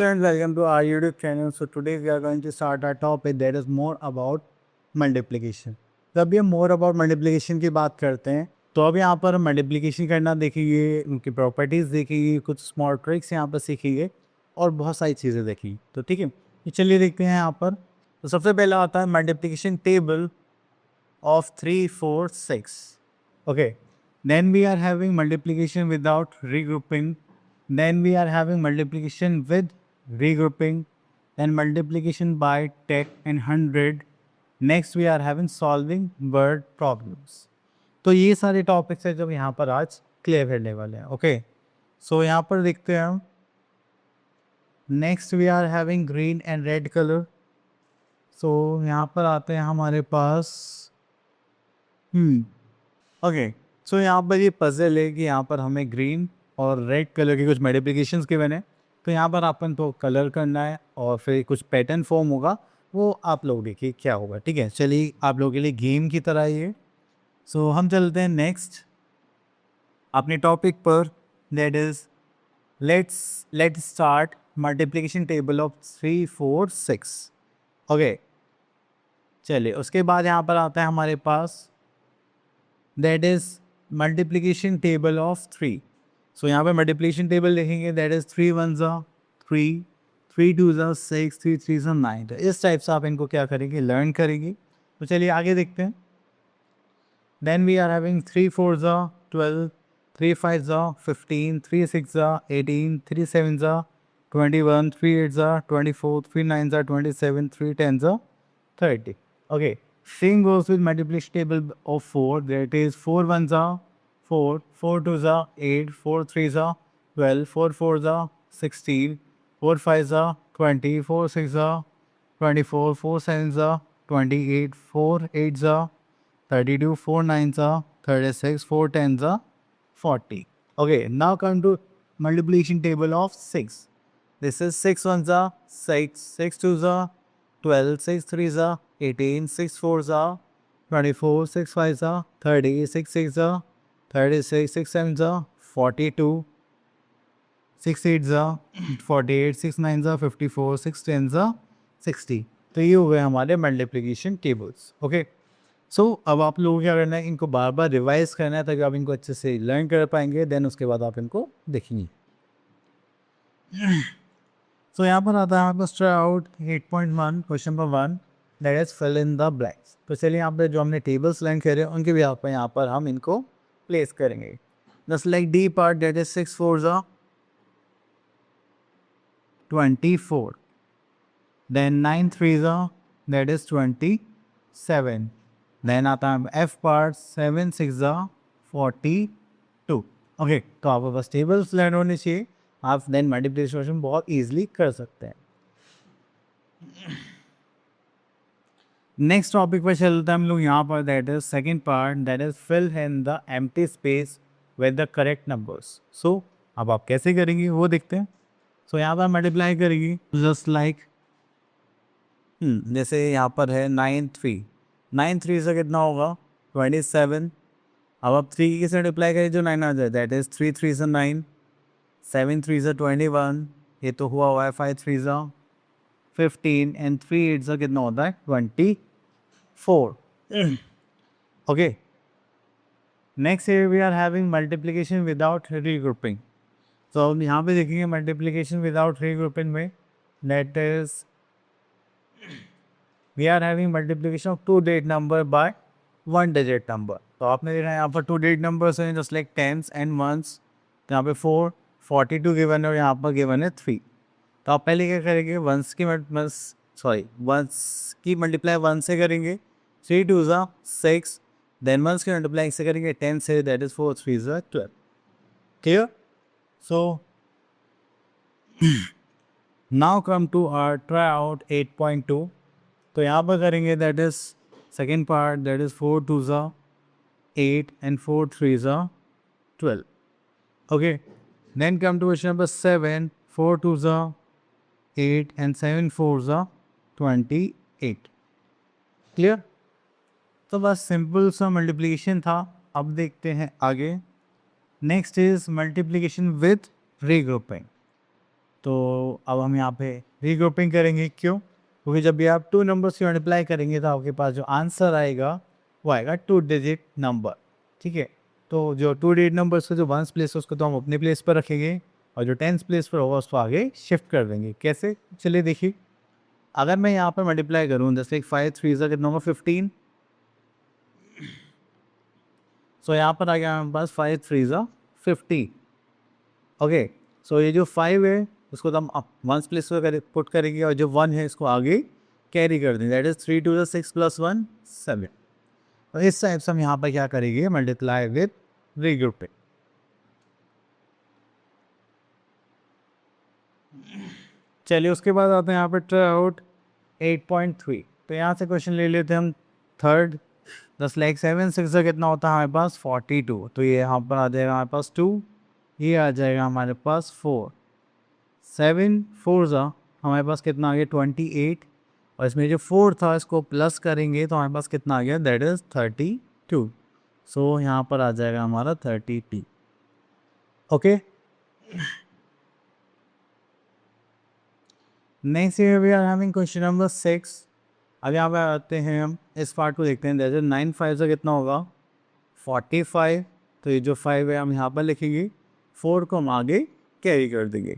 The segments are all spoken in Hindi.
students, welcome to our YouTube channel. So today we are going to start our topic that is more about multiplication. तो अभी हम more about multiplication की बात करते हैं. तो अब यहाँ पर मल्टीप्लिकेशन करना देखेंगे, उनकी प्रॉपर्टीज़ देखेंगे, कुछ स्मॉल ट्रिक्स यहाँ पर सीखेंगे और बहुत सारी चीज़ें देखेंगे. तो ठीक है, तो चलिए देखते हैं यहाँ पर. तो सबसे पहला आता है multiplication table of 3, 4, 6. Okay, then we are having multiplication without regrouping, then we are having multiplication with regrouping, then multiplication by 10 and 100. Next we are having solving word problems. तो ये सारे टॉपिक्स है जो यहाँ पर आज क्लियर करने वाले हैं. ओके, सो यहाँ पर देखते हैं हम. Next we are having green and red colour. So यहाँ पर आते हैं हमारे पास. ओके, सो यहाँ पर ये पजल है कि यहाँ पर हमें ग्रीन और रेड कलर के कुछ मल्टीप्लिकेशंस गिवन है. तो यहाँ पर अपन को कलर करना है और फिर कुछ पैटर्न फॉर्म होगा, वो आप लोग देखिए क्या होगा. ठीक है, चलिए आप लोगों के लिए गेम की तरह ये. सो हम चलते हैं नेक्स्ट अपने टॉपिक पर. That is let's start multiplication table of 3, 4, 6. Okay, चलिए उसके बाद यहाँ पर आता है हमारे पास that is multiplication table of 3. So यहाँ पे मल्टीप्लिकेशन टेबल देखेंगे. That is 3 1 3, 3 2 6, 3 3 9. तो इस टाइप से आप इनको क्या करेंगे, लर्न करेंगे. तो चलिए आगे देखते हैं. Then we are having 3 4 12, 3 5 15, 3 6 18, 3 7 21, 3 8 24, 3 9 27, 3 10 30. Okay, same goes with multiplication table of 4. That is 4 1 4, 4 2 8, 4 3 12, 4 4 16, 4 5 20, 4 6 24, 4 7 28, 4 8 32, 4 9 36, 4 10 40. Okay, now come to multiplication table of 6. This is 6 1 6, 6 2 12, 6 3 18, 6 4 24, 6 5 30, 6 6 36, 6 7 42, 6 8 48, 6 9 54, 6 10 60. तो ये हो गए हमारे मल्टीप्लिकेशन टेबल्स. ओके, सो अब आप लोगों को क्या करना है, इनको बार बार रिवाइज करना है ताकि आप इनको अच्छे से लर्न कर पाएंगे. देन उसके बाद आप इनको देखेंगे. सो यहाँ पर आता है आपका try out 8.1 question number 1. That is fill in the blanks. तो चलिए यहाँ पे जो हमने टेबल्स लर्न करे उनके भी यहाँ पर हम इनको प्लेस करेंगे. Just like D part, that is 6 4 24. Then 9 3 that is 27. Then आता है एफ पार्ट 7 6 42. ओके, तो आपके पास टेबल्स लर्न होने चाहिए. आप देन मल्टीप्लिकेशन बहुत ईजिली कर सकते हैं. नेक्स्ट टॉपिक पर चलते हैं हम लोग यहाँ पर. That is second part, that is fill in the empty space with the correct numbers. So अब आप कैसे करेंगे वो देखते हैं. सो यहाँ पर मल्टीप्लाई करेंगे जस्ट लाइक जैसे यहाँ पर है 9 3. 9 3 से कितना होगा 27. अब आप 3 के से मल्टीप्लाई करें जो 9 आ जाए. दैट इज 3 3 से 9, 7 3 से 21. ये तो हुआ है 5 3 से 15 एंड 3 8 से कितना होता है 24. Okay, next we are having multiplication without regrouping. तो अब यहाँ पे देखेंगे मल्टीप्लिकेशन विदाउट रीग्रुपिंग में. That is we are having multiplication of 2 digit number by 1 digit number. तो आपने देखा है यहाँ पर 2 डिजिट नंबर्स हैं just like tens and ones. यहाँ पे 4 42 गिवन है और यहाँ पर गिवन है 3. तो आप पहले क्या करेंगे, वंस की मल्टीप्लाई 1 से करेंगे. 3 2 6. देन वंस की मल्टीप्लाई से करेंगे 10 से. That is 4 3 12. Clear. So now come to our try out 8.2. तो यहाँ पर करेंगे that is second part. That is 4 2 8 and 4 3 12. Okay, then come to question number 7. 4 2 8 and 7 4 28. Clear. तो बस सिंपल सा मल्टीप्लिकेशन था. अब देखते हैं आगे. Next is multiplication with regrouping. तो अब हम यहाँ पे रीग्रुपिंग करेंगे, क्यों? क्योंकि जब भी आप 2 नंबर्स से मल्टीप्लाई करेंगे तो आपके पास जो आंसर आएगा वो आएगा 2 डिजिट नंबर, ठीक है? तो जो 2 डिजिट नंबर्स का जो 1s प्लेस है उसको तो हम अपने प्लेस पर रखेंगे और जो 10s प्लेस पर होगा उसको आगे शिफ्ट कर देंगे। कैसे? चलिए देखिए। अगर मैं यहाँ पर मल्टीप्लाई करूँ, जैसे 5 3 ज़ा कितना होगा 15। सो यहाँ पर आ गया हमारे पास 5 3 ज़ा 50। ओके, सो ये जो 5 है उसको तो हम वंस प्लेस पर पुट करेंगे और जो 1 है इसको आगे कैरी कर देंगे, दैट इज 3 2 6 प्लस 1 7। तो इस टाइप से हम यहाँ पर क्या करेंगे, मल्टीप्लाई विद रीग्रुपिंग। चलिए उसके बाद आते हैं यहाँ पे ट्राई आउट 8.3। तो यहाँ से क्वेश्चन ले लेते हैं हम थर्ड। 10 लाइक 7 6 का कितना होता है हमारे पास 42। तो ये यहाँ पर आ जाएगा हमारे पास 2, ये आ जाएगा हमारे पास 4, 7 4 ज़ा हमारे पास कितना आ गया 28। और इसमें जो 4 था इसको प्लस करेंगे तो हमारे पास कितना आ गया, दैट इज़ 32। सो यहाँ पर आ जाएगा हमारा 32। Okay, next year we are having question number 6। अब यहाँ पे आते हैं, हम इस पार्ट को देखते हैं। जैसे 9 5 से कितना होगा 45। तो ये जो 5 है हम यहाँ पर लिखेंगे, 4 को हम आगे कैरी कर देंगे।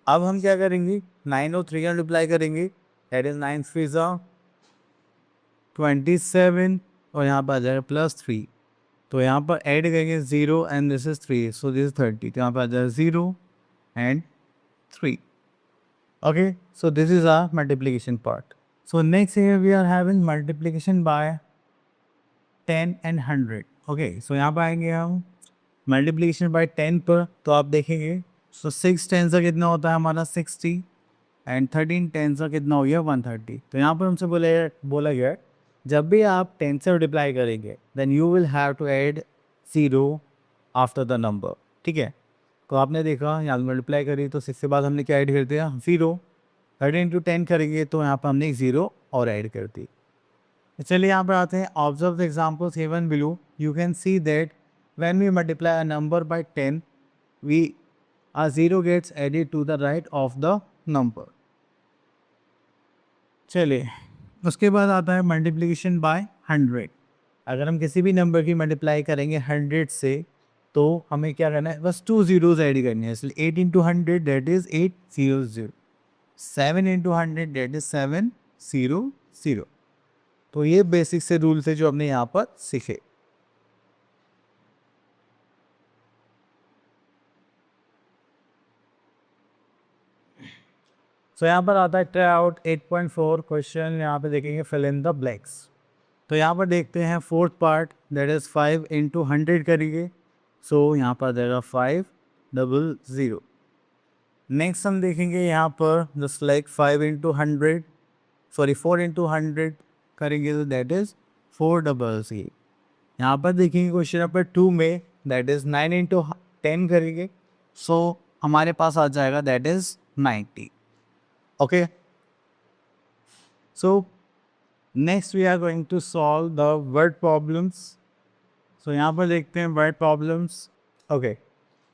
अब हम क्या करेंगे, 9 और 3 मल्टीप्लाई करेंगे, दैट इज 9 3 ज़ा 27 और यहाँ पर आ जाएगा +3। तो यहाँ पर ऐड करेंगे 0 and this is 3, so this is 30। तो यहाँ पर आ जाएगा 0 and 3। Okay, so this is our multiplication part. So next here we are having multiplication by 10 and 100. Okay, so यहाँ पर आएंगे हम multiplication by 10 पर। तो आप देखेंगे, so 6 10 का कितना होता है हमारा 60 एंड 13 10 का कितना हो गया 130। तो यहाँ पर हमसे बोला गया है, जब भी आप 10 से मल्टीप्लाई करेंगे then you will have to add 0 after the number, ठीक है? तो आपने देखा यहाँ मल्टीप्लाई करी तो 6 से बाद हमने क्या ऐड कर दिया 0। 13 इंटू 10 करेंगे तो यहाँ पर हमने एक 0 और ऐड कर दी। चलिए यहाँ पर आते हैं, observe the examples given below. You can see that when we multiply a number by 10 we a 0 gets added to the right of the number। चलिए उसके बाद आता है मल्टीप्लिकेशन बाय 100। अगर हम किसी भी नंबर की मल्टीप्लाई करेंगे 100 से तो हमें क्या करना है, बस 2 zeros ऐड करनी है। इसलिए 8 into 100 that is 800, 7 into 100 that is 700। तो ये बेसिक से रूल थे जो हमने यहाँ पर सीखे। सो यहाँ पर आता है ट्राई आउट 8.4 क्वेश्चन। यहाँ पे देखेंगे फिल इन द ब्लैंक्स। तो यहाँ पर देखते हैं fourth part, that is 5 into 100 करेंगे। सो यहाँ पर आ जाएगा 500। नेक्स्ट हम देखेंगे यहाँ पर just like 5 into 100, sorry 4 into 100 करेंगे तो दैट इज़ 400। यहाँ पर देखेंगे क्वेश्चन नंबर 2 में, दैट इज़ 9 इंटू 10 करेंगे। सो हमारे पास आ जाएगा that is 90। Okay, so next we are going to solve the word problems. So यहाँ पर देखते हैं वर्ड प्रॉब्लम्स। ओके,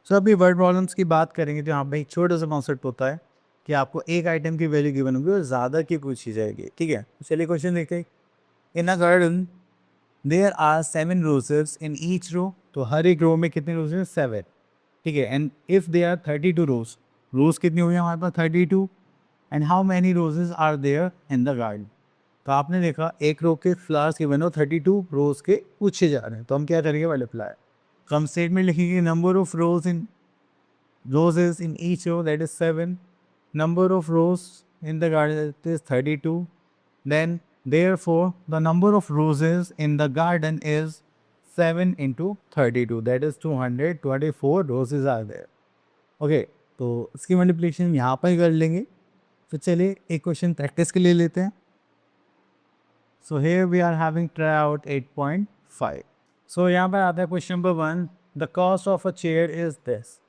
सो अभी वर्ड प्रॉब्लम्स की बात करेंगे तो यहाँ पर एक छोटा सा कॉन्सेप्ट होता है कि आपको एक आइटम की वैल्यू गिवन होगी और ज़्यादा की पूछी जाएगी, ठीक है? तो चलिए क्वेश्चन देखते हैं। In a garden there are 7 roses in each row. तो हर एक रो में कितने रोज हैं 7, ठीक है? And if they are 32 rose, rose कितनी हुई हमारे पास 32। And how many roses are there in the garden. तो आपने देखा एक रो के फ्लावर्स गिवन हो 32 रोज के पूछे जा रहे हैं, तो हम क्या करेंगे मल्टीप्लाई। तो हम स्टेटमेंट लिखेंगे number of rose in roses in each row, that is 7, number of rows in the garden, that is 32, then therefore the number of roses in the garden is 7 into 32, that is 224 roses are there। Okay, तो इसकी मल्टीप्लिकेशन यहाँ पर ही कर लेंगे। तो चलिए एक क्वेश्चन प्रैक्टिस के लिए लेते हैं। So here we are having try out 8.5। So यहाँ पर आता है question number 1, the cost of a chair is this.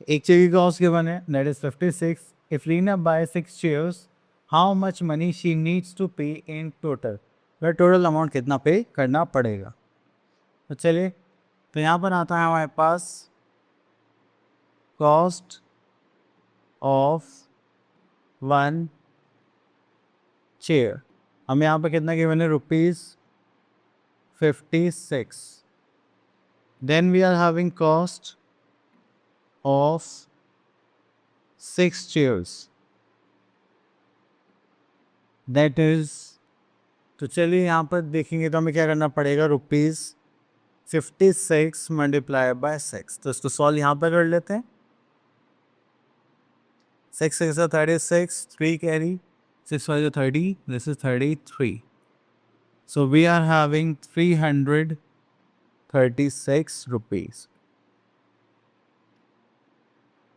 एक चेयर की कॉस्ट गिवन है, that is 56। If Reena buy 6 chairs how much money she needs to pay in total. वह टोटल अमाउंट कितना पे करना पड़ेगा। तो चलिए, तो यहाँ पर आता है हमारे पास कॉस्ट ऑफ 1 चेयर। हमें यहाँ पे कितना गिवन है, ₹56। Then we are having cost of 6 chairs, that is, तो चलिए यहाँ पर देखेंगे तो हमें क्या करना पड़ेगा, ₹56 मल्टीप्लाई बाय 6। तो इसको सॉल्व यहाँ पर कर लेते हैं। 6 6 36, 3 carry, 6 5 30, this is 33. So we are having 336 rupees.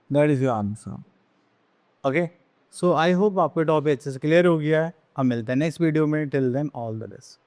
That is your answer. Okay. So I hope आपको टॉपिक अच्छे से क्लियर हो गया है। हम मिलते हैं नेक्स्ट वीडियो में। Till then all the best.